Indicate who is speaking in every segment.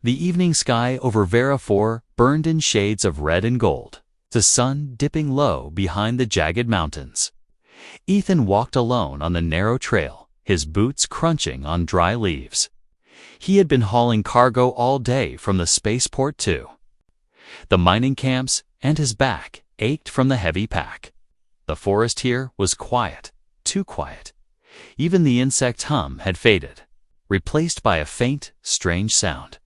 Speaker 1: The evening sky over Vera 4 burned in shades of red and gold, the sun dipping low behind the jagged mountains. Ethan walked alone on the narrow trail, his boots crunching on dry leaves. He had been hauling cargo all day from the spaceport to the mining camps, and his back ached from the heavy pack. The forest here was quiet, too quiet. Even the insect hum had faded, replaced by a faint, strange sound.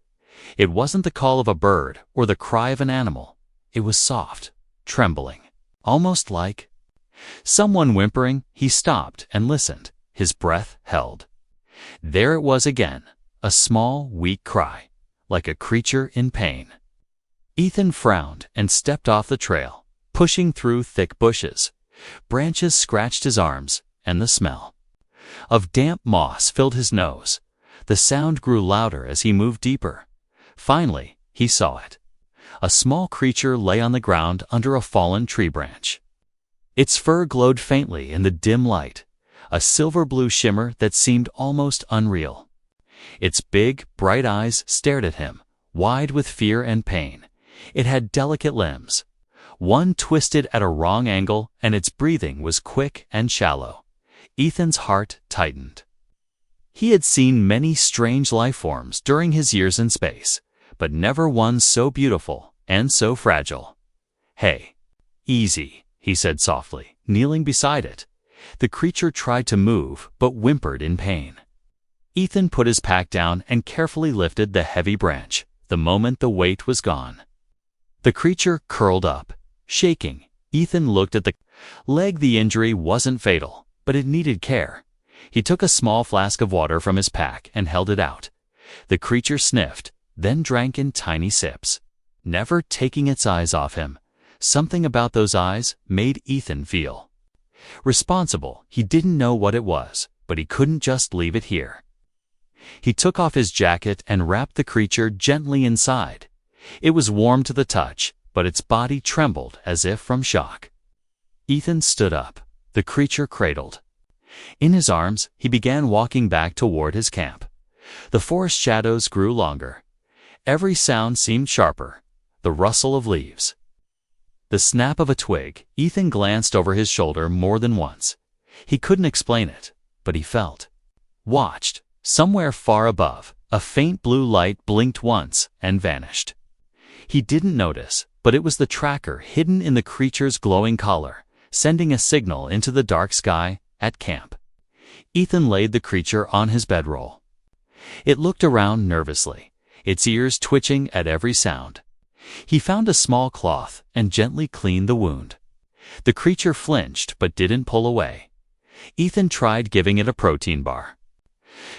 Speaker 1: It wasn't the call of a bird or the cry of an animal. It was soft, trembling, almost like someone whimpering. He stopped and listened, his breath held. There it was again, a small, weak cry, like a creature in pain. Ethan frowned and stepped off the trail, pushing through thick bushes. Branches scratched his arms, and the smell of damp moss filled his nose. The sound grew louder as he moved deeper. Finally, he saw it. A small creature lay on the ground under a fallen tree branch. Its fur glowed faintly in the dim light, a silver-blue shimmer that seemed almost unreal. Its big, bright eyes stared at him, wide with fear and pain. It had delicate limbs. One twisted at a wrong angle, and its breathing was quick and shallow. Ethan's heart tightened. He had seen many strange life forms during his years in space, but never one so beautiful and so fragile. "Hey, easy," he said softly, kneeling beside it. The creature tried to move, but whimpered in pain. Ethan put his pack down and carefully lifted the heavy branch. The moment the weight was gone, the creature curled up, shaking. Ethan looked at the leg. The injury wasn't fatal, but it needed care. He took a small flask of water from his pack and held it out. The creature sniffed, then drank in tiny sips, never taking its eyes off him. Something about those eyes made Ethan feel responsible. He didn't know what it was, but he couldn't just leave it here. He took off his jacket and wrapped the creature gently inside. It was warm to the touch, but its body trembled as if from shock. Ethan stood up, the creature cradled. In his arms, he began walking back toward his camp. The forest shadows grew longer. Every sound seemed sharper. The rustle of leaves, the snap of a twig. Ethan glanced over his shoulder more than once. He couldn't explain it, but he felt watched. Somewhere far above, a faint blue light blinked once and vanished. He didn't notice, but it was the tracker hidden in the creature's glowing collar, sending a signal into the dark sky at camp. Ethan laid the creature on his bedroll. It looked around nervously, its ears twitching at every sound. He found a small cloth and gently cleaned the wound. The creature flinched but didn't pull away. Ethan tried giving it a protein bar,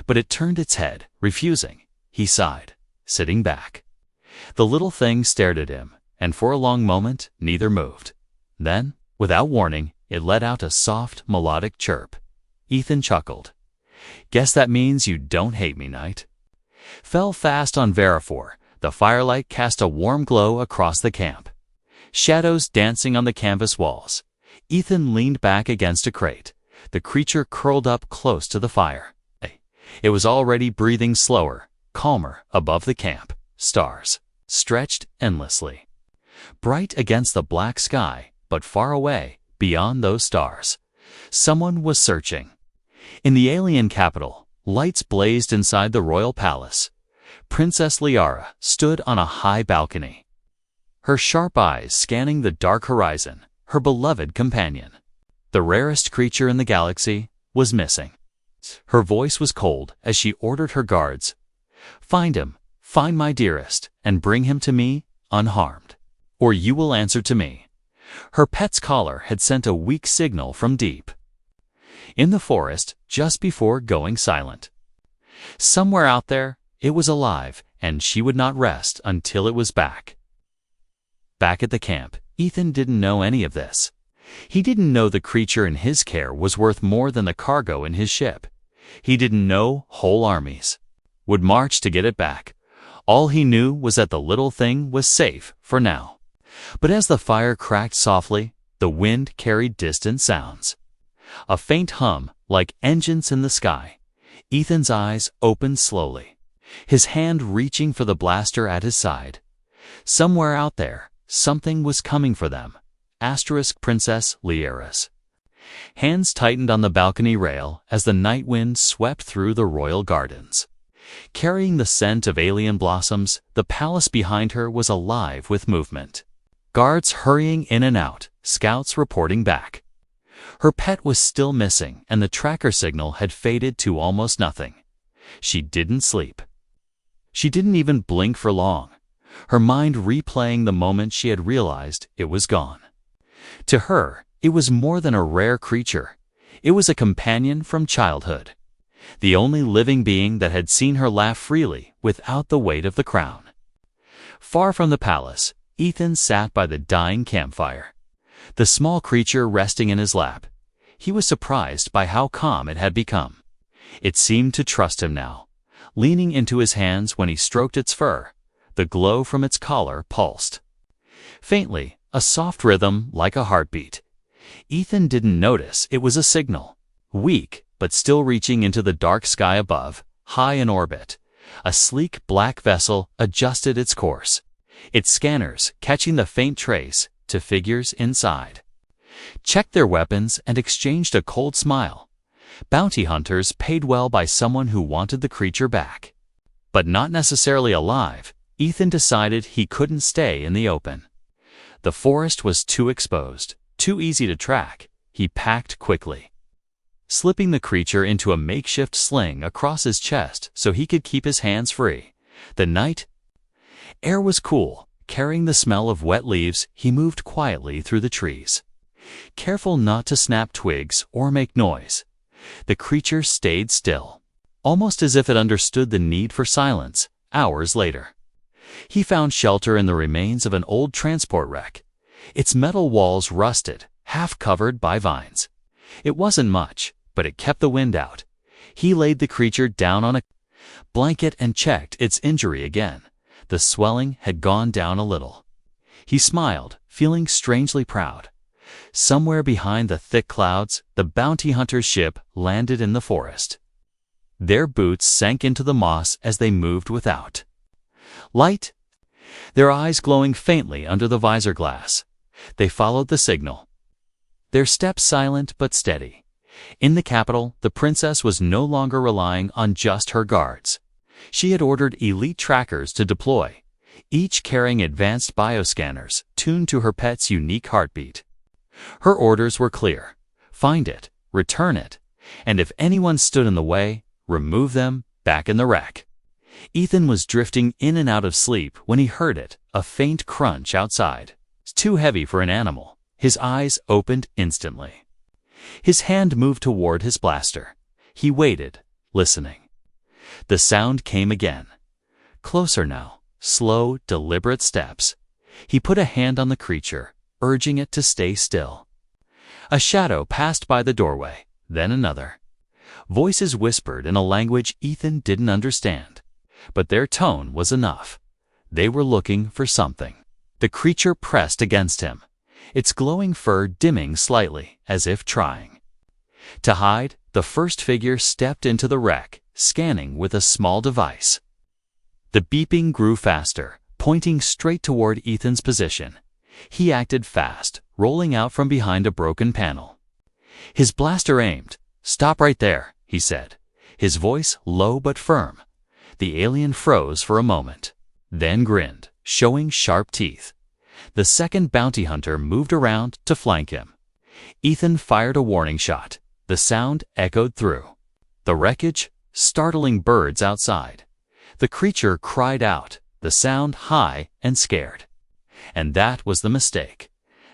Speaker 1: but it turned its head, refusing. He sighed, sitting back. The little thing stared at him, and for a long moment, neither moved. Then, without warning, it let out a soft, melodic chirp. Ethan chuckled. "Guess that means you don't hate me, Knight." Fell fast on Vera 4. The firelight cast a warm glow across the camp. Shadows dancing on the canvas walls. Ethan leaned back against a crate. The creature curled up close to the fire. It was already breathing slower, calmer above the camp. Stars stretched endlessly, bright against the black sky, but far away, beyond those stars, someone was searching. In the alien capital, lights blazed inside the royal palace. Princess Liara stood on a high balcony, her sharp eyes scanning the dark horizon, her beloved companion. The rarest creature in the galaxy was missing. Her voice was cold as she ordered her guards, "Find him, find my dearest, and bring him to me unharmed, or you will answer to me." Her pet's collar had sent a weak signal from deep in the forest just before going silent. Somewhere out there, it was alive, and she would not rest until it was back. Back at the camp, Ethan didn't know any of this. He didn't know the creature in his care was worth more than the cargo in his ship. He didn't know whole armies would march to get it back. All he knew was that the little thing was safe for now. But as the fire cracked softly, the wind carried distant sounds. A faint hum, like engines in the sky. Ethan's eyes opened slowly. his hand reaching for the blaster at his side. Somewhere out there, something was coming for them. Princess Lyra's hands tightened on the balcony rail as the night wind swept through the royal gardens. Carrying the scent of alien blossoms, the palace behind her was alive with movement. Guards hurrying in and out, scouts reporting back. Her pet was still missing, and the tracker signal had faded to almost nothing. She didn't sleep. She didn't even blink for long, her mind replaying the moment she had realized it was gone. To her, it was more than a rare creature. It was a companion from childhood. The only living being that had seen her laugh freely without the weight of the crown. Far from the palace, Ethan sat by the dying campfire, the small creature resting in his lap. He was surprised by how calm it had become. It seemed to trust him now, leaning into his hands when he stroked its fur. The glow from its collar pulsed. Faintly, a soft rhythm like a heartbeat. Ethan didn't notice it was a signal. Weak, but still reaching into the dark sky above, high in orbit. A sleek black vessel adjusted its course, its scanners catching the faint trace to figures inside. Checked their weapons and exchanged a cold smile. Bounty hunters paid well by someone who wanted the creature back. But not necessarily alive. Ethan decided he couldn't stay in the open. The forest was too exposed, too easy to track. He packed quickly, slipping the creature into a makeshift sling across his chest so he could keep his hands free. The night air was cool. Carrying the smell of wet leaves, he moved quietly through the trees, careful not to snap twigs or make noise. The creature stayed still, almost as if it understood the need for silence. Hours later, he found shelter in the remains of an old transport wreck, its metal walls rusted, half covered by vines. It wasn't much, but it kept the wind out. He laid the creature down on a blanket and checked its injury again. The swelling had gone down a little. He smiled, feeling strangely proud. Somewhere behind the thick clouds, the bounty hunter's ship landed in the forest. Their boots sank into the moss as they moved without light, their eyes glowing faintly under the visor glass. They followed the signal, their steps silent but steady. In the capital, the princess was no longer relying on just her guards. She had ordered elite trackers to deploy, each carrying advanced bioscanners tuned to her pet's unique heartbeat. Her orders were clear: find it, return it, and if anyone stood in the way, remove them back in the wreck. Ethan was drifting in and out of sleep when he heard it, a faint crunch outside. It's too heavy for an animal. His eyes opened instantly. His hand moved toward his blaster. He waited, listening. The sound came again. Closer now, slow, deliberate steps. He put a hand on the creature, urging it to stay still. A shadow passed by the doorway, then another. Voices whispered in a language Ethan didn't understand, but their tone was enough. They were looking for something. The creature pressed against him, its glowing fur dimming slightly, as if trying to hide. The first figure stepped into the wreck, scanning with a small device. The beeping grew faster, pointing straight toward Ethan's position. He acted fast, rolling out from behind a broken panel. His blaster aimed. "Stop right there," he said, his voice low but firm. The alien froze for a moment, then grinned, showing sharp teeth. The second bounty hunter moved around to flank him. Ethan fired a warning shot. The sound echoed through the wreckage, startling birds outside. The creature cried out, the sound high and scared. And that was the mistake.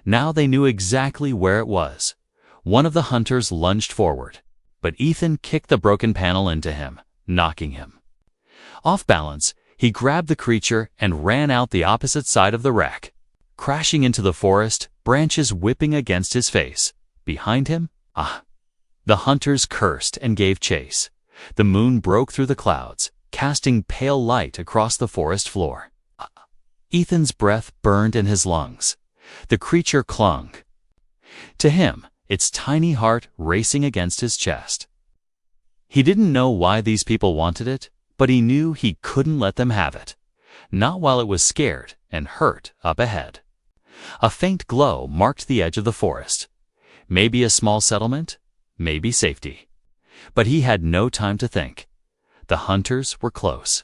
Speaker 1: Now they knew exactly where it was. One of the hunters lunged forward, but Ethan kicked the broken panel into him, knocking him off balance. He grabbed the creature and ran out the opposite side of the wreck, crashing into the forest, branches whipping against his face. Behind him, the hunters cursed and gave chase. The moon broke through the clouds, casting pale light across the forest floor. Ethan's breath burned in his lungs. The creature clung to him, its tiny heart racing against his chest. He didn't know why these people wanted it, but he knew he couldn't let them have it. Not while it was scared and hurt up ahead. A faint glow marked the edge of the forest. Maybe a small settlement, maybe safety. But he had no time to think. The hunters were close.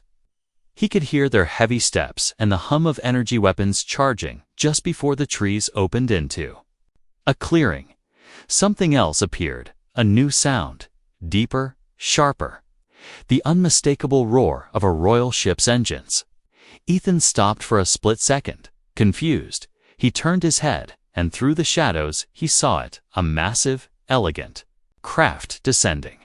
Speaker 1: He could hear their heavy steps and the hum of energy weapons charging just before the trees opened into a clearing. Something else appeared, a new sound, deeper, sharper. The unmistakable roar of a royal ship's engines. Ethan stopped for a split second, confused. He turned his head, and through the shadows he saw it, a massive, elegant craft descending.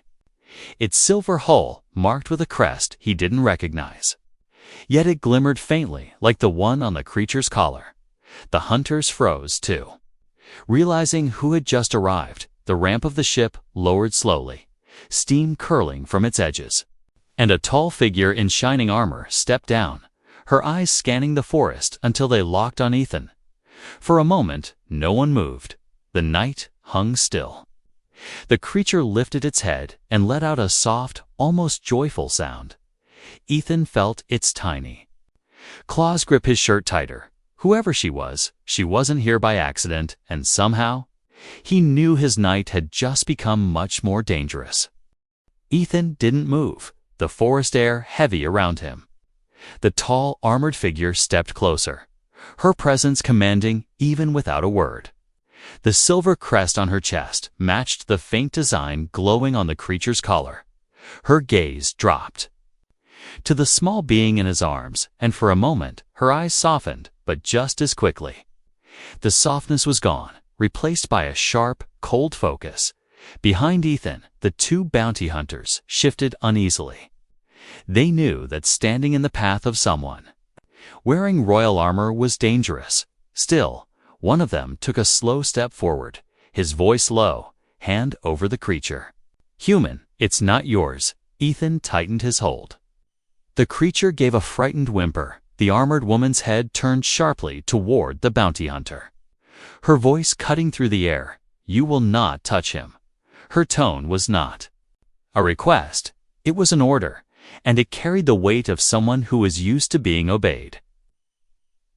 Speaker 1: Its silver hull marked with a crest he didn't recognize. Yet it glimmered faintly like the one on the creature's collar. The hunters froze, too. Realizing who had just arrived, the ramp of the ship lowered slowly, steam curling from its edges. And a tall figure in shining armor stepped down, her eyes scanning the forest until they locked on Ethan. For a moment, no one moved. The night hung still. The creature lifted its head and let out a soft, almost joyful sound. Ethan felt its tiny claws grip his shirt tighter. Whoever she wasn't here by accident, and somehow, he knew his night had just become much more dangerous. Ethan didn't move, the forest air heavy around him. The tall, armored figure stepped closer, her presence commanding even without a word. The silver crest on her chest matched the faint design glowing on the creature's collar. Her gaze dropped to the small being in his arms, and for a moment her eyes softened, but just as quickly. The softness was gone, replaced by a sharp, cold focus. Behind Ethan, the two bounty hunters shifted uneasily. They knew that standing in the path of someone wearing royal armor was dangerous. Still, one of them took a slow step forward, his voice low, hand over the creature. "Human, it's not yours." Ethan tightened his hold. The creature gave a frightened whimper. The armored woman's head turned sharply toward the bounty hunter. Her voice cutting through the air, "You will not touch him." Her tone was not a request, it was an order, and it carried the weight of someone who was used to being obeyed.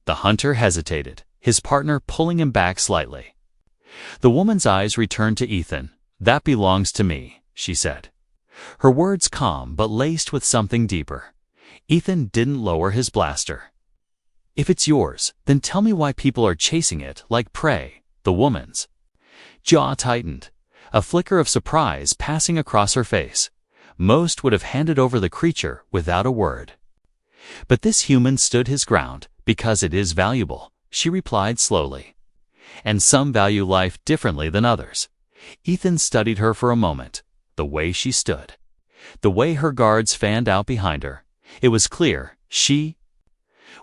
Speaker 1: The hunter hesitated, his partner pulling him back slightly. The woman's eyes returned to Ethan. "That belongs to me," she said. Her words calm but laced with something deeper. Ethan didn't lower his blaster. "If it's yours, then tell me why people are chasing it like prey." The woman's jaw tightened, a flicker of surprise passing across her face. Most would have handed over the creature without a word. But this human stood his ground. "Because it is valuable," she replied slowly. "And some value life differently than others." Ethan studied her for a moment, the way she stood, the way her guards fanned out behind her. It was clear she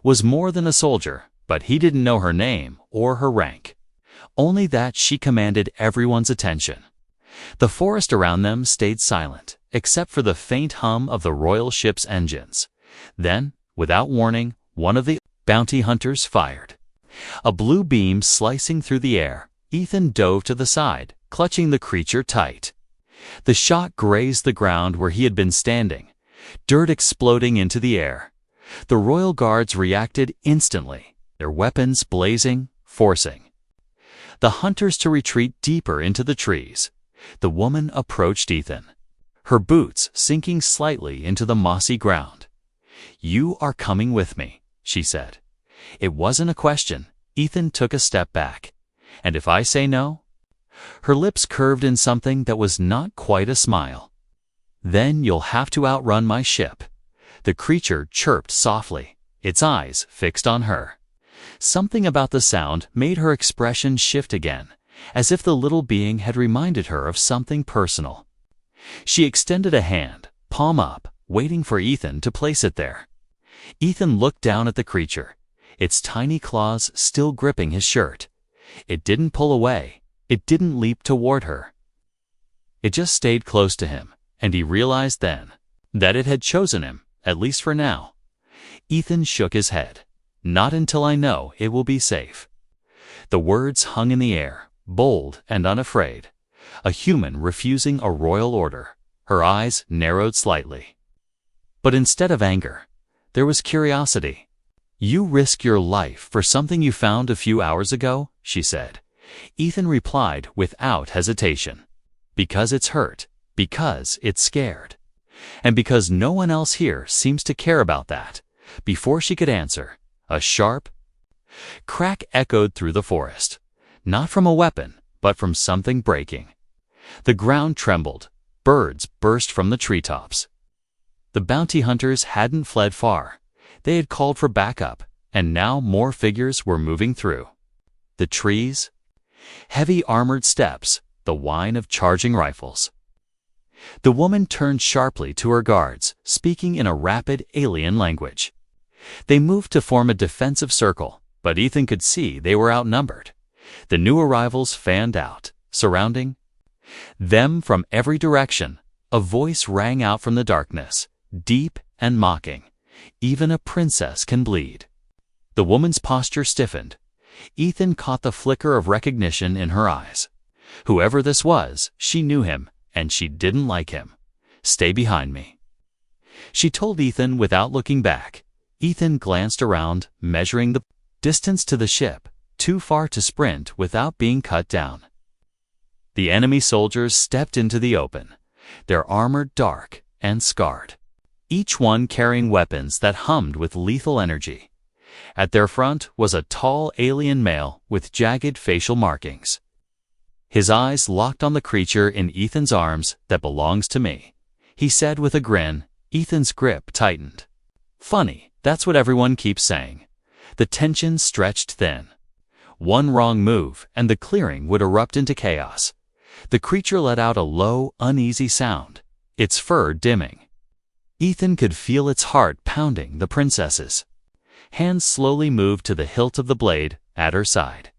Speaker 1: was more than a soldier, but he didn't know her name or her rank. Only that she commanded everyone's attention. The forest around them stayed silent, except for the faint hum of the royal ship's engines. Then, without warning, one of the bounty hunters fired. A blue beam slicing through the air, Ethan dove to the side, clutching the creature tight. The shot grazed the ground where he had been standing, dirt exploding into the air. The royal guards reacted instantly, their weapons blazing, forcing the hunters to retreat deeper into the trees. The woman approached Ethan, her boots sinking slightly into the mossy ground. "You are coming with me," she said. It wasn't a question. Ethan took a step back. "And if I say no?" Her lips curved in something that was not quite a smile. "Then you'll have to outrun my ship." The creature chirped softly, its eyes fixed on her. Something about the sound made her expression shift again, as if the little being had reminded her of something personal. She extended a hand, palm up, waiting for Ethan to place it there. Ethan looked down at the creature, its tiny claws still gripping his shirt. It didn't pull away. It didn't leap toward her. It just stayed close to him, and he realized then that it had chosen him, at least for now. Ethan shook his head. "Not until I know it will be safe." The words hung in the air, bold and unafraid. A human refusing a royal order. Her eyes narrowed slightly. But instead of anger, there was curiosity. "You risk your life for something you found a few hours ago?" she said. Ethan replied without hesitation. "Because it's hurt, because it's scared, and because no one else here seems to care about that." Before she could answer, a sharp crack echoed through the forest, not from a weapon, but from something breaking. The ground trembled, birds burst from the treetops. The bounty hunters hadn't fled far. They had called for backup, and now more figures were moving through. The trees, heavy armored steps, the whine of charging rifles. The woman turned sharply to her guards, speaking in a rapid alien language. They moved to form a defensive circle, but Ethan could see they were outnumbered. The new arrivals fanned out, surrounding them from every direction. A voice rang out from the darkness, deep and mocking. "Even a princess can bleed." The woman's posture stiffened. Ethan caught the flicker of recognition in her eyes. Whoever this was, she knew him, and she didn't like him. "Stay behind me," she told Ethan without looking back. Ethan glanced around, measuring the distance to the ship, too far to sprint without being cut down. The enemy soldiers stepped into the open, their armor dark and scarred, each one carrying weapons that hummed with lethal energy. At their front was a tall alien male with jagged facial markings. His eyes locked on the creature in Ethan's arms. "That belongs to me," he said with a grin. Ethan's grip tightened. "Funny, that's what everyone keeps saying." The tension stretched thin. One wrong move, and the clearing would erupt into chaos. The creature let out a low, uneasy sound, its fur dimming. Ethan could feel its heart pounding the princess's. Hands slowly moved to the hilt of the blade at her side.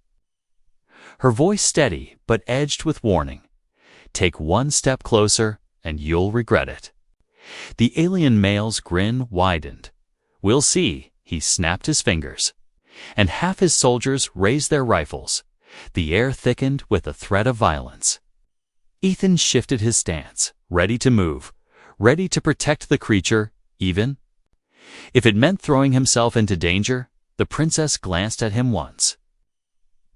Speaker 1: Her voice steady but edged with warning. "Take one step closer and you'll regret it." The alien male's grin widened. "We'll see," he snapped his fingers. And half his soldiers raised their rifles. The air thickened with the threat of violence. Ethan shifted his stance, ready to move, ready to protect the creature, even if it meant throwing himself into danger. The princess glanced at him once.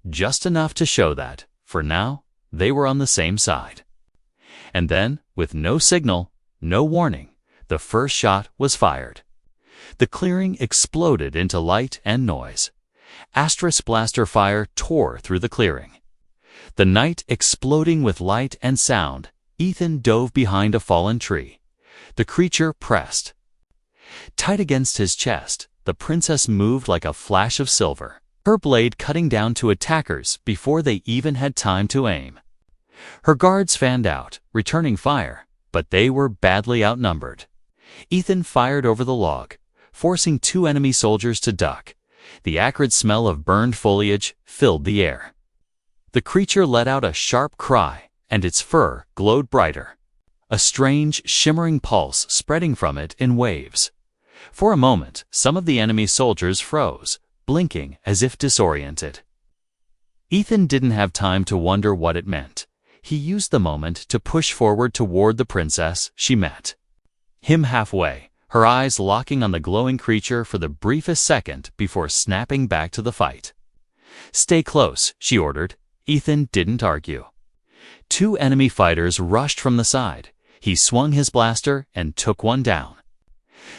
Speaker 1: Just enough to show that, for now, they were on the same side. And then, with no signal, no warning, the first shot was fired. The clearing exploded into light and noise. Asterisk blaster fire tore through the clearing. The night exploding with light and sound. Ethan dove behind a fallen tree. The creature pressed tight against his chest. The princess moved like a flash of silver, her blade cutting down to attackers before they even had time to aim. Her guards fanned out, returning fire, but they were badly outnumbered. Ethan fired over the log, forcing two enemy soldiers to duck. The acrid smell of burned foliage filled the air. The creature let out a sharp cry, and its fur glowed brighter, a strange, shimmering pulse spreading from it in waves. For a moment, some of the enemy soldiers froze, blinking as if disoriented. Ethan didn't have time to wonder what it meant. He used the moment to push forward toward the princess. She met him halfway, her eyes locking on the glowing creature for the briefest second before snapping back to the fight. "Stay close," she ordered. Ethan didn't argue. Two enemy fighters rushed from the side. He swung his blaster and took one down.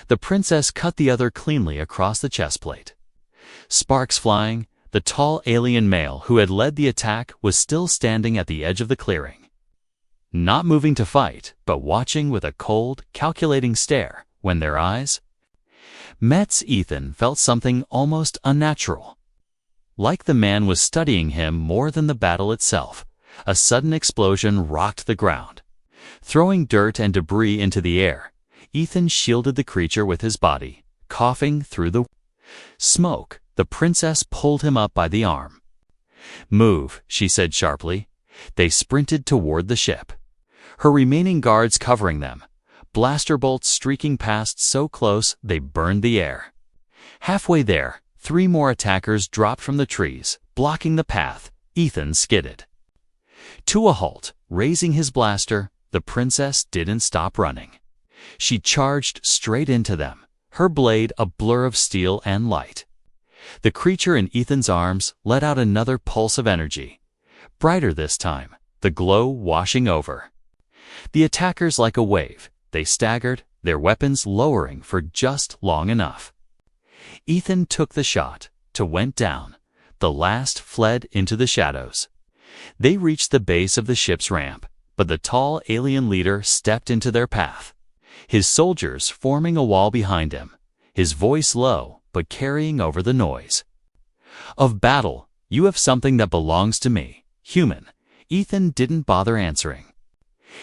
Speaker 1: The princess cut the other cleanly across the chestplate. Sparks flying, the tall alien male who had led the attack was still standing at the edge of the clearing. Not moving to fight, but watching with a cold, calculating stare. When their eyes met, Ethan felt something almost unnatural. Like the man was studying him more than the battle itself. A sudden explosion rocked the ground, throwing dirt and debris into the air. Ethan shielded the creature with his body, coughing through the smoke. The princess pulled him up by the arm. "Move," she said sharply. They sprinted toward the ship, her remaining guards covering them, blaster bolts streaking past so close they burned the air. Halfway there, 3 more attackers dropped from the trees, blocking the path. Ethan skidded to a halt, raising his blaster. The princess didn't stop running. She charged straight into them, her blade a blur of steel and light. The creature in Ethan's arms let out another pulse of energy, brighter this time, the glow washing over. The attackers like a wave, they staggered, their weapons lowering for just long enough. Ethan took the shot, went down. The last fled into the shadows. They reached the base of the ship's ramp, but the tall alien leader stepped into their path, his soldiers forming a wall behind him, his voice low but carrying over the noise. "Of battle, you have something that belongs to me, human." Ethan didn't bother answering.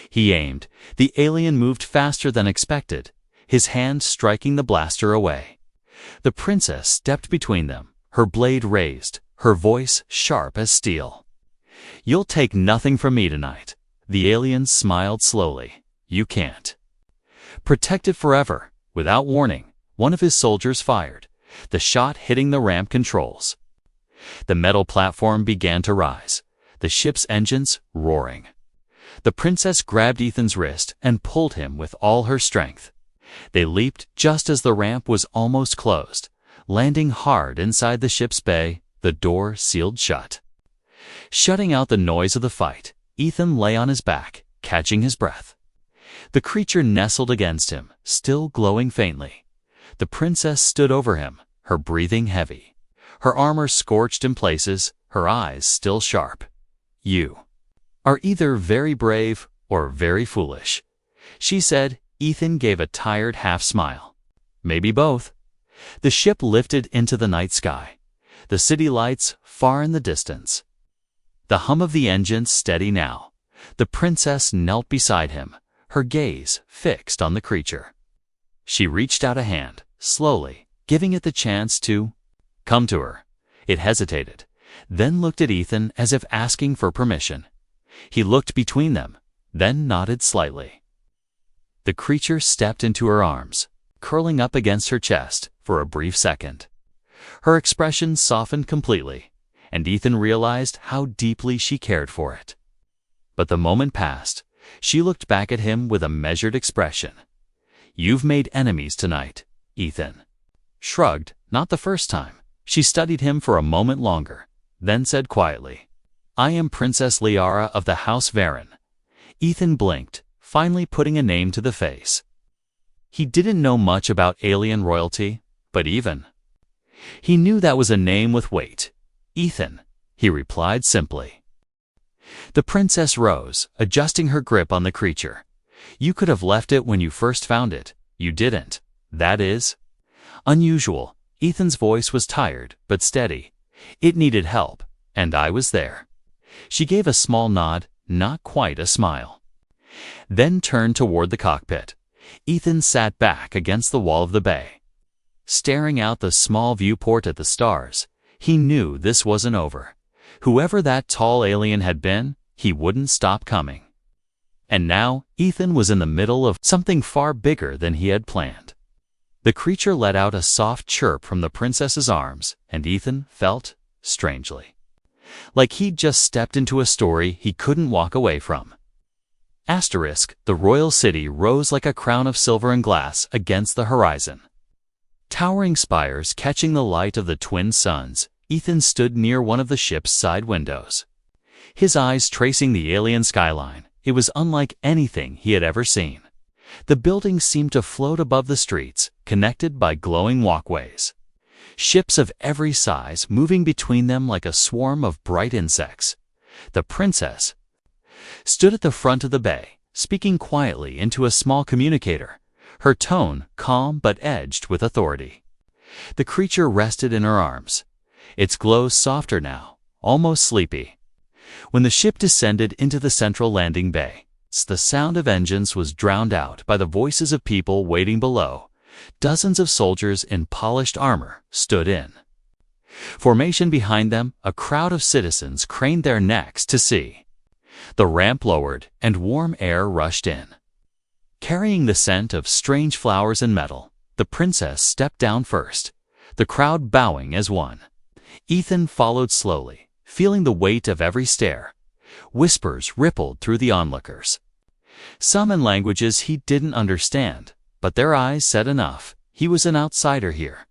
Speaker 1: He aimed. The alien moved faster than expected, his hand striking the blaster away. The princess stepped between them, her blade raised, her voice sharp as steel. "You'll take nothing from me tonight." The alien smiled slowly. "You can't." Protected forever, without warning, one of his soldiers fired, the shot hitting the ramp controls. The metal platform began to rise, the ship's engines roaring. The princess grabbed Ethan's wrist and pulled him with all her strength. They leaped just as the ramp was almost closed, landing hard inside the ship's bay, the door sealed shut. Shutting out the noise of the fight, Ethan lay on his back, catching his breath. The creature nestled against him, still glowing faintly. The princess stood over him, her breathing heavy, her armor scorched in places, her eyes still sharp. "You are either very brave or very foolish," she said. Ethan gave a tired half-smile. "Maybe both." The ship lifted into the night sky, the city lights far in the distance. The hum of the engines steady now. The princess knelt beside him, her gaze fixed on the creature. She reached out a hand, slowly, giving it the chance to come to her. It hesitated, then looked at Ethan as if asking for permission. He looked between them, then nodded slightly. The creature stepped into her arms, curling up against her chest for a brief second. Her expression softened completely, and Ethan realized how deeply she cared for it. But the moment passed. She looked back at him with a measured expression. "You've made enemies tonight," Ethan shrugged. Not the first time. She studied him for a moment longer, then said quietly, "I am Princess Liara of the House Varen." Ethan blinked, finally putting a name to the face. He didn't know much about alien royalty, but he knew that was a name with weight. "Ethan," he replied simply. The princess rose, adjusting her grip on the creature. "You could have left it when you first found it. You didn't. That is unusual." Ethan's voice was tired, but steady. "It needed help, and I was there." She gave a small nod, not quite a smile, then turned toward the cockpit. Ethan sat back against the wall of the bay, staring out the small viewport at the stars. He knew this wasn't over. Whoever that tall alien had been, he wouldn't stop coming. And now, Ethan was in the middle of something far bigger than he had planned. The creature let out a soft chirp from the princess's arms, and Ethan felt, strangely, like he'd just stepped into a story he couldn't walk away from. The royal city rose like a crown of silver and glass against the horizon. Towering spires catching the light of the twin suns, Ethan stood near one of the ship's side windows, his eyes tracing the alien skyline. It was unlike anything he had ever seen. The buildings seemed to float above the streets, connected by glowing walkways. Ships of every size moving between them like a swarm of bright insects. The princess stood at the front of the bay, speaking quietly into a small communicator, her tone calm but edged with authority. The creature rested in her arms, its glow softer now, almost sleepy. When the ship descended into the central landing bay, the sound of engines was drowned out by the voices of people waiting below. Dozens of soldiers in polished armor stood in formation behind them. A crowd of citizens craned their necks to see. The ramp lowered, and warm air rushed in. Carrying the scent of strange flowers and metal, the princess stepped down first, the crowd bowing as one. Ethan followed slowly, feeling the weight of every stare. Whispers rippled through the onlookers. Some in languages he didn't understand, but their eyes said enough. He was an outsider here.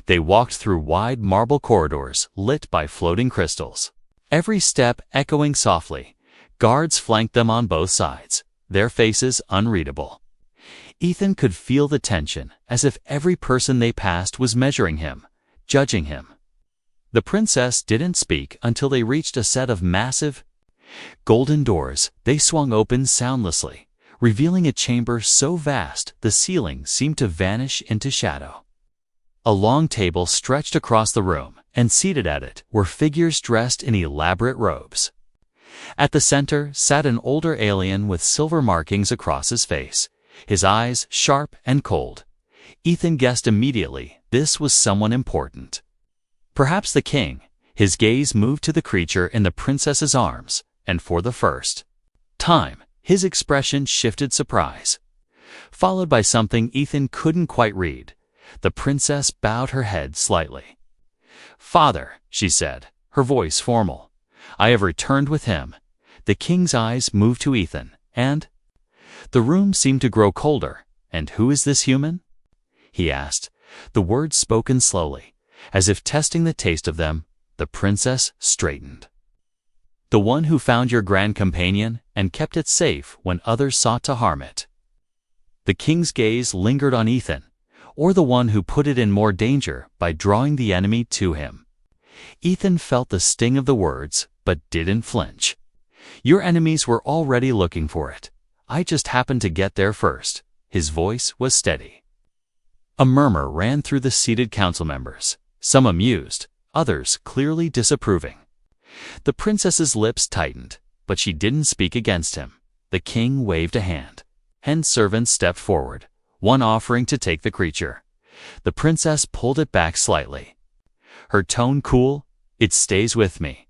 Speaker 1: They walked through wide marble corridors lit by floating crystals. Every step echoing softly. Guards flanked them on both sides, their faces unreadable. Ethan could feel the tension, as if every person they passed was measuring him, judging him. The princess didn't speak until they reached a set of massive, golden doors. They swung open soundlessly, revealing a chamber so vast the ceiling seemed to vanish into shadow. A long table stretched across the room, and seated at it were figures dressed in elaborate robes. At the center sat an older alien with silver markings across his face, his eyes sharp and cold. Ethan guessed immediately this was someone important. Perhaps the king. His gaze moved to the creature in the princess's arms, and for the first time, his expression shifted surprise, followed by something Ethan couldn't quite read. The princess bowed her head slightly. "Father," she said, her voice formal, "I have returned with him." The king's eyes moved to Ethan, and the room seemed to grow colder. "And who is this human?" he asked, the words spoken slowly, as if testing the taste of them. The princess straightened. "The one who found your grand companion and kept it safe when others sought to harm it." The king's gaze lingered on Ethan, or the one who put it in more danger by drawing the enemy to him. Ethan felt the sting of the words, but didn't flinch. "Your enemies were already looking for it. I just happened to get there first." His voice was steady. A murmur ran through the seated council members, some amused, others clearly disapproving. The princess's lips tightened, but she didn't speak against him. The king waved a hand, and servants stepped forward, one offering to take the creature. The princess pulled it back slightly. Her tone cool. "It stays with me."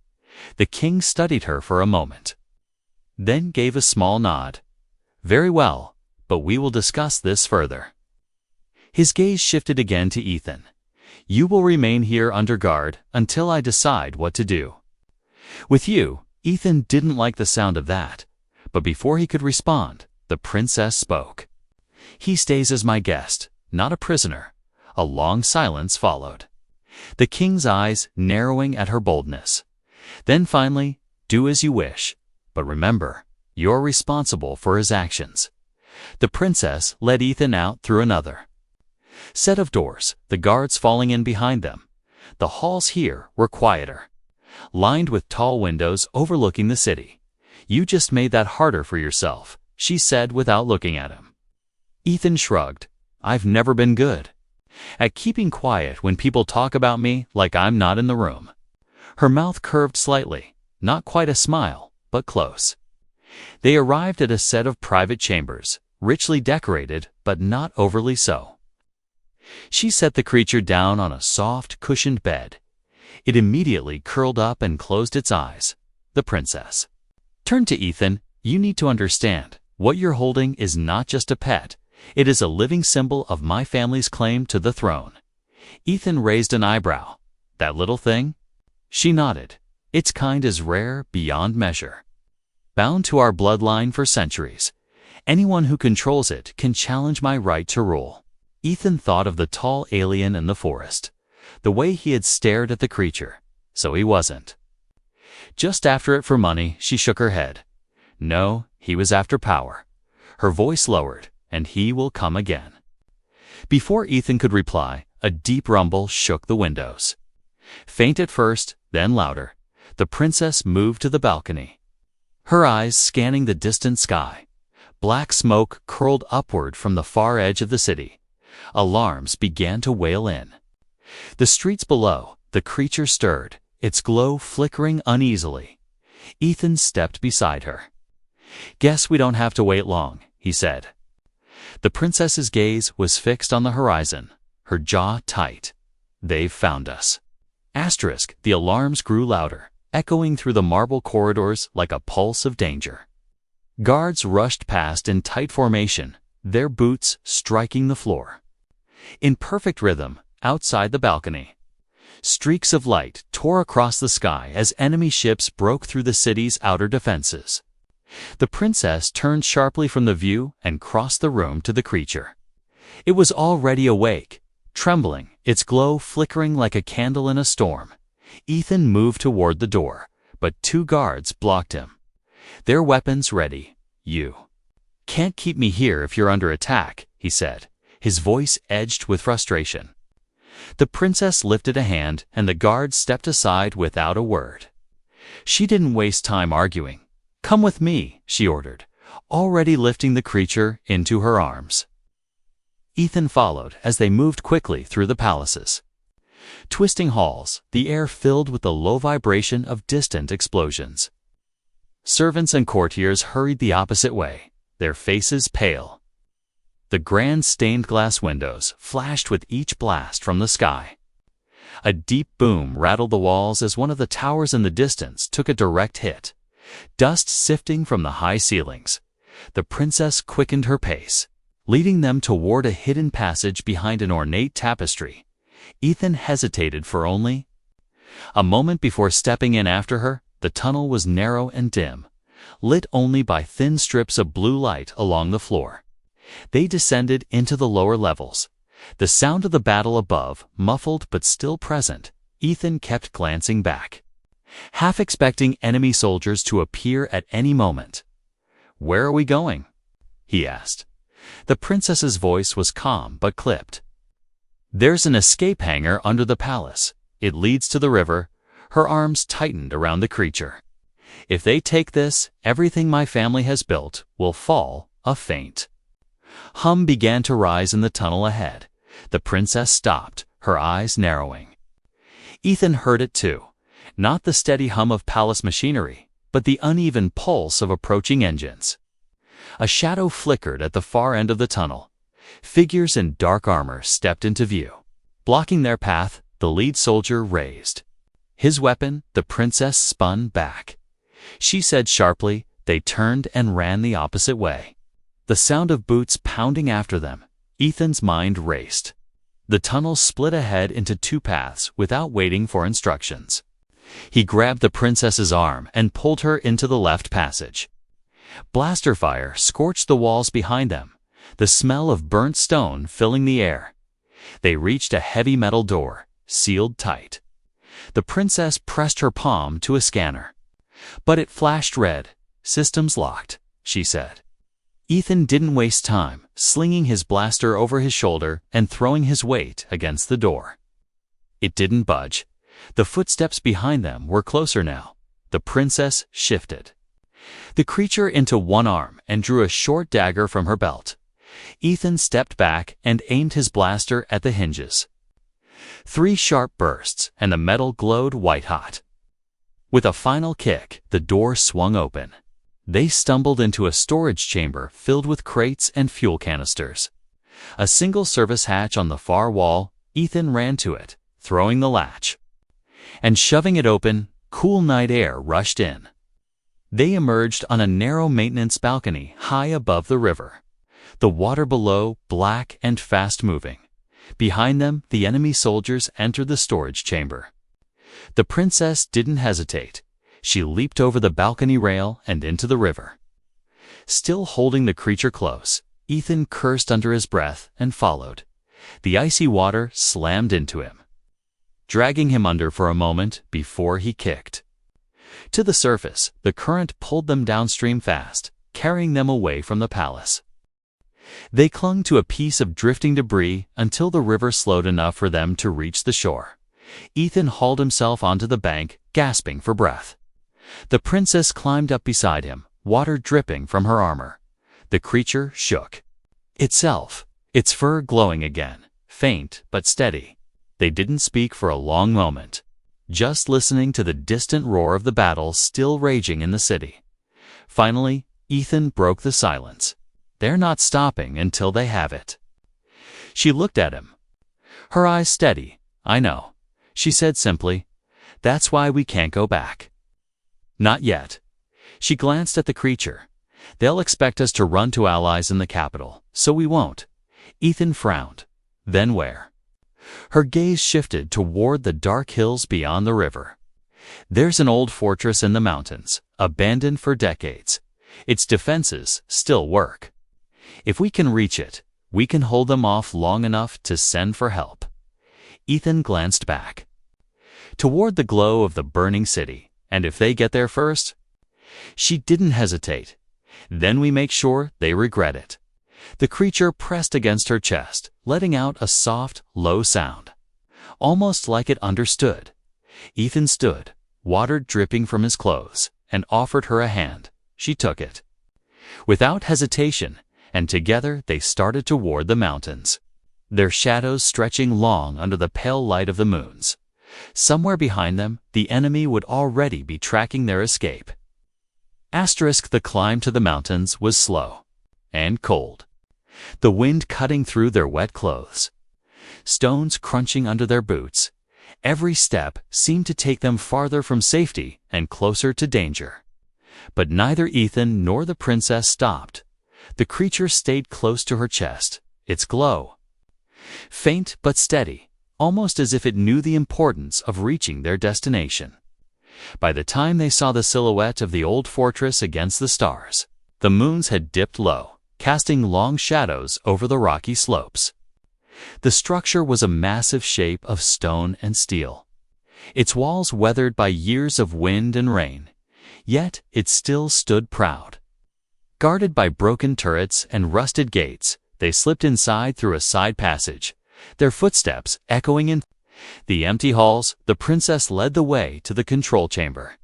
Speaker 1: The king studied her for a moment, then gave a small nod. "Very well, but we will discuss this further." His gaze shifted again to Ethan. "You will remain here under guard until I decide what to do." "With you?" Ethan didn't like the sound of that, but before he could respond, the princess spoke. "He stays as my guest, not a prisoner." A long silence followed, the king's eyes narrowing at her boldness. Then finally, "Do as you wish, but remember, you're responsible for his actions." The princess led Ethan out through another set of doors, the guards falling in behind them. The halls here were quieter, lined with tall windows overlooking the city. "You just made that harder for yourself," she said without looking at him. Ethan shrugged. "I've never been good at keeping quiet when people talk about me like I'm not in the room." Her mouth curved slightly, not quite a smile, but close. They arrived at a set of private chambers, richly decorated, but not overly so. She set the creature down on a soft, cushioned bed. It immediately curled up and closed its eyes. The princess turned to Ethan. "You need to understand, what you're holding is not just a pet. It is a living symbol of my family's claim to the throne." Ethan raised an eyebrow. "That little thing?" She nodded. "Its kind is rare beyond measure, bound to our bloodline for centuries. Anyone who controls it can challenge my right to rule." Ethan thought of the tall alien in the forest, the way he had stared at the creature. So he wasn't just after it for money. She shook her head. "No, he was after power." Her voice lowered. "And he will come again." Before Ethan could reply, a deep rumble shook the windows. Faint at first, then louder. The princess moved to the balcony, her eyes scanning the distant sky. Black smoke curled upward from the far edge of the city. Alarms began to wail in. The streets below, the creature stirred, its glow flickering uneasily. Ethan stepped beside her. "Guess we don't have to wait long," he said. The princess's gaze was fixed on the horizon, her jaw tight. "They've found us." Asterisk, the alarms grew louder, echoing through the marble corridors like a pulse of danger. Guards rushed past in tight formation, their boots striking the floor. In perfect rhythm, outside the balcony, streaks of light tore across the sky as enemy ships broke through the city's outer defenses. The princess turned sharply from the view and crossed the room to the creature. It was already awake, trembling, its glow flickering like a candle in a storm. Ethan moved toward the door, but 2 guards blocked him. Their weapons ready. "You can't keep me here if you're under attack," he said, his voice edged with frustration. The princess lifted a hand, and the guards stepped aside without a word. She didn't waste time arguing. "Come with me," she ordered, already lifting the creature into her arms. Ethan followed as they moved quickly through the palaces. Twisting halls, the air filled with the low vibration of distant explosions. Servants and courtiers hurried the opposite way, their faces pale. The grand stained glass windows flashed with each blast from the sky. A deep boom rattled the walls as one of the towers in the distance took a direct hit, dust sifting from the high ceilings. The princess quickened her pace, leading them toward a hidden passage behind an ornate tapestry. Ethan hesitated for only a moment before stepping in after her. The tunnel was narrow and dim, lit only by thin strips of blue light along the floor. They descended into the lower levels. The sound of the battle above, muffled but still present, Ethan kept glancing back, half expecting enemy soldiers to appear at any moment. "Where are we going?" he asked. The princess's voice was calm but clipped. "There's an escape hangar under the palace. It leads to the river." Her arms tightened around the creature. "If they take this, everything my family has built will fall a faint." Hum began to rise in the tunnel ahead. The princess stopped, her eyes narrowing. Ethan heard it too, not the steady hum of palace machinery, but the uneven pulse of approaching engines. A shadow flickered at the far end of the tunnel. Figures in dark armor stepped into view. Blocking their path, the lead soldier raised his weapon. The princess spun back. She said sharply. They turned and ran the opposite way. The sound of boots pounding after them. Ethan's mind raced. The tunnel split ahead into 2 paths without waiting for instructions. He grabbed the princess's arm and pulled her into the left passage. Blaster fire scorched the walls behind them, the smell of burnt stone filling the air. They reached a heavy metal door, sealed tight. The princess pressed her palm to a scanner. But it flashed red. "Systems locked," she said. Ethan didn't waste time, slinging his blaster over his shoulder and throwing his weight against the door. It didn't budge. The footsteps behind them were closer now. The princess shifted the creature into one arm and drew a short dagger from her belt. Ethan stepped back and aimed his blaster at the hinges. 3 sharp bursts, and the metal glowed white-hot. With a final kick, the door swung open. They stumbled into a storage chamber filled with crates and fuel canisters. A single service hatch on the far wall. Ethan ran to it, throwing the latch. And shoving it open, cool night air rushed in. They emerged on a narrow maintenance balcony high above the river. The water below, black and fast-moving. Behind them, the enemy soldiers entered the storage chamber. The princess didn't hesitate. She leaped over the balcony rail and into the river. Still holding the creature close, Ethan cursed under his breath and followed. The icy water slammed into him, dragging him under for a moment before he kicked. To the surface, the current pulled them downstream fast, carrying them away from the palace. They clung to a piece of drifting debris until the river slowed enough for them to reach the shore. Ethan hauled himself onto the bank, gasping for breath. The princess climbed up beside him, water dripping from her armor. The creature shook itself, its fur glowing again, faint but steady. They didn't speak for a long moment, just listening to the distant roar of the battle still raging in the city. Finally, Ethan broke the silence. "They're not stopping until they have it." She looked at him, her eyes steady. "I know," she said simply. "That's why we can't go back." "Not yet." She glanced at the creature. "They'll expect us to run to allies in the capital, so we won't." Ethan frowned. "Then where?" Her gaze shifted toward the dark hills beyond the river. "There's an old fortress in the mountains, abandoned for decades. Its defenses still work. If we can reach it, we can hold them off long enough to send for help. Ethan glanced back toward the glow of the burning city, and if they get there first? She didn't hesitate. Then we make sure they regret it. The creature pressed against her chest, letting out a soft, low sound, almost like it understood. Ethan stood, water dripping from his clothes, and offered her a hand. She took it without hesitation, and together they started toward the mountains, their shadows stretching long under the pale light of the moons. Somewhere behind them, the enemy would already be tracking their escape. The climb to the mountains was slow and cold, the wind cutting through their wet clothes, stones crunching under their boots. Every step seemed to take them farther from safety and closer to danger. But neither Ethan nor the princess stopped. The creature stayed close to her chest, its glow faint but steady, almost as if it knew the importance of reaching their destination. By the time they saw the silhouette of the old fortress against the stars, the moons had dipped low, casting long shadows over the rocky slopes. The structure was a massive shape of stone and steel, its walls weathered by years of wind and rain, yet it still stood proud. Guarded by broken turrets and rusted gates, they slipped inside through a side passage, their footsteps echoing in the empty halls. The princess led the way to the control chamber,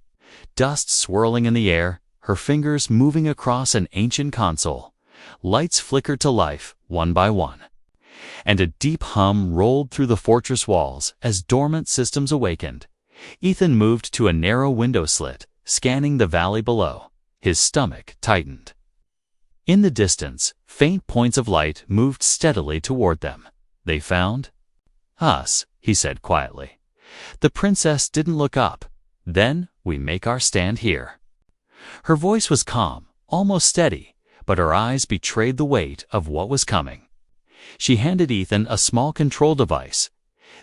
Speaker 1: dust swirling in the air, her fingers moving across an ancient console. Lights flickered to life, one by one, and a deep hum rolled through the fortress walls as dormant systems awakened. Ethan moved to a narrow window slit, scanning the valley below. His stomach tightened. In the distance, faint points of light moved steadily toward them. They found us, he said quietly. The princess didn't look up. Then we make our stand here. Her voice was calm, almost steady, but her eyes betrayed the weight of what was coming. She handed Ethan a small control device.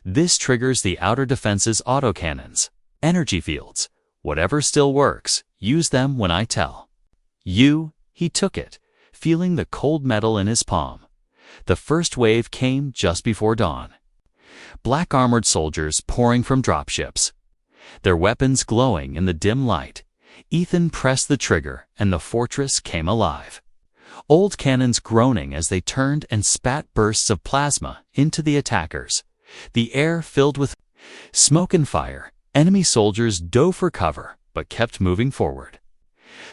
Speaker 1: This triggers the outer defense's autocannons, energy fields. Whatever still works, use them when I tell you. He took it, feeling the cold metal in his palm. The first wave came just before dawn. Black armored soldiers pouring from dropships, their weapons glowing in the dim light. Ethan pressed the trigger and the fortress came alive. Old cannons groaning as they turned and spat bursts of plasma into the attackers. The air filled with smoke and fire. Enemy soldiers dove for cover, but kept moving forward.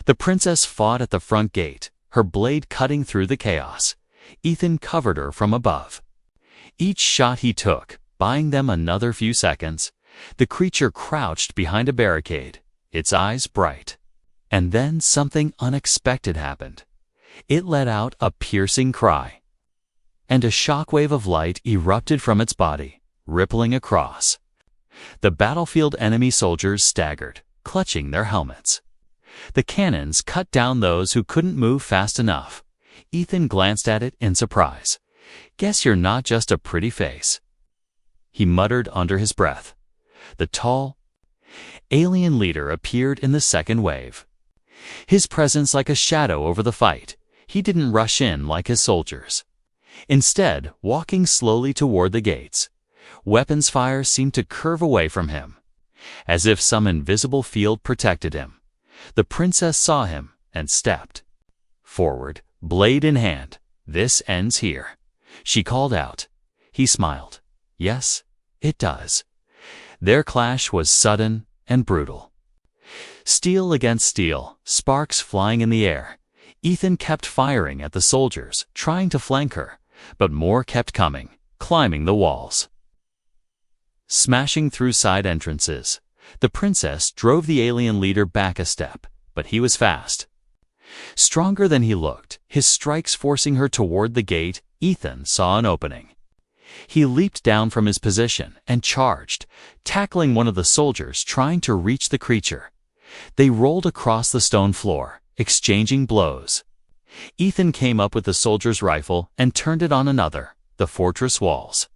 Speaker 1: The princess fought at the front gate, her blade cutting through the chaos. Ethan covered her from above. Each shot he took, buying them another few seconds. The creature crouched behind a barricade, its eyes bright. And then something unexpected happened. It let out a piercing cry, and a shockwave of light erupted from its body, rippling across the battlefield. Enemy soldiers staggered, clutching their helmets. The cannons cut down those who couldn't move fast enough. Ethan glanced at it in surprise. "Guess you're not just a pretty face," he muttered under his breath. The tall, alien leader appeared in the second wave, his presence like a shadow over the fight. He didn't rush in like his soldiers. Instead, walking slowly toward the gates, weapons fire seemed to curve away from him, as if some invisible field protected him. The princess saw him and stepped forward, blade in hand. "This ends here," she called out. He smiled. "Yes, it does." Their clash was sudden and brutal. Steel against steel, sparks flying in the air. Ethan kept firing at the soldiers, trying to flank her, but more kept coming, climbing the walls, smashing through side entrances. The princess drove the alien leader back a step, but he was fast, stronger than he looked, his strikes forcing her toward the gate. Ethan saw an opening. He leaped down from his position and charged, tackling one of the soldiers trying to reach the creature. They rolled across the stone floor, exchanging blows. Ethan came up with the soldier's rifle and turned it on another. The fortress walls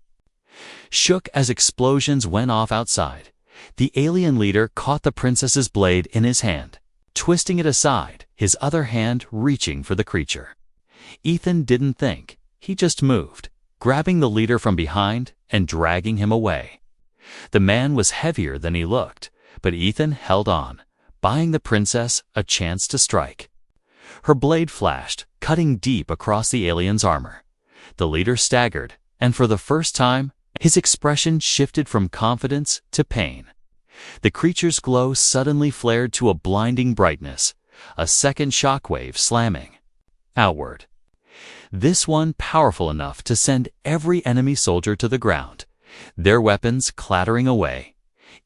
Speaker 1: shook as explosions went off outside. The alien leader caught the princess's blade in his hand, twisting it aside, his other hand reaching for the creature. Ethan didn't think, he just moved, grabbing the leader from behind and dragging him away. The man was heavier than he looked, but Ethan held on, buying the princess a chance to strike. Her blade flashed, cutting deep across the alien's armor. The leader staggered, and for the first time, his expression shifted from confidence to pain. The creature's glow suddenly flared to a blinding brightness, a second shockwave slamming outward. This one powerful enough to send every enemy soldier to the ground, their weapons clattering away.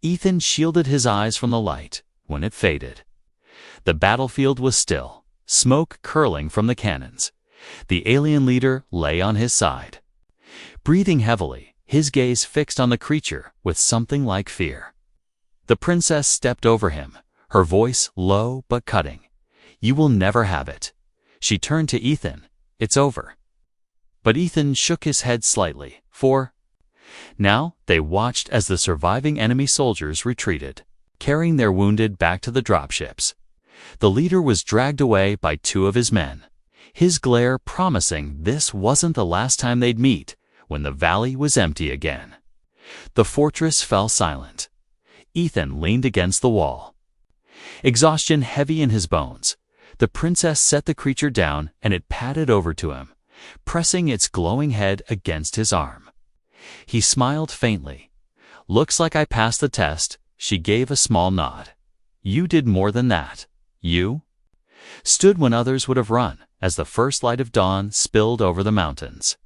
Speaker 1: Ethan shielded his eyes from the light when it faded. The battlefield was still, smoke curling from the cannons. The alien leader lay on his side. Breathing heavily, his gaze fixed on the creature with something like fear. The princess stepped over him, her voice low but cutting. "You will never have it." She turned to Ethan. "It's over." But Ethan shook his head slightly, for now they watched as the surviving enemy soldiers retreated, carrying their wounded back to the dropships. The leader was dragged away by two of his men, his glare promising this wasn't the last time they'd meet when the valley was empty again. The fortress fell silent. Ethan leaned against the wall, exhaustion heavy in his bones. The princess set the creature down and it padded over to him, pressing its glowing head against his arm. He smiled faintly. "Looks like I passed the test." She gave a small nod. "You did more than that. You stood when others would have run as the first light of dawn spilled over the mountains."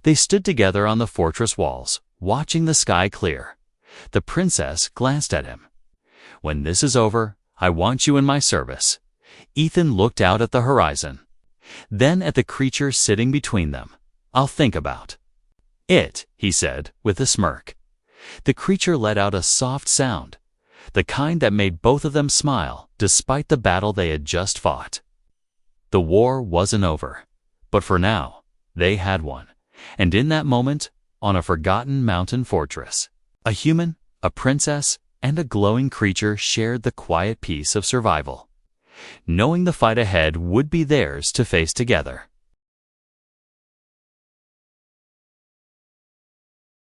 Speaker 1: They stood together on the fortress walls, watching the sky clear. The princess glanced at him. "When this is over, I want you in my service." Ethan looked out at the horizon, then at the creature sitting between them. "I'll think about it," he said with a smirk. The creature let out a soft sound, the kind that made both of them smile despite the battle they had just fought. The war wasn't over, but for now, they had one. And in that moment, on a forgotten mountain fortress, a human, a princess, and a glowing creature shared the quiet peace of survival, knowing the fight ahead would be theirs to face together.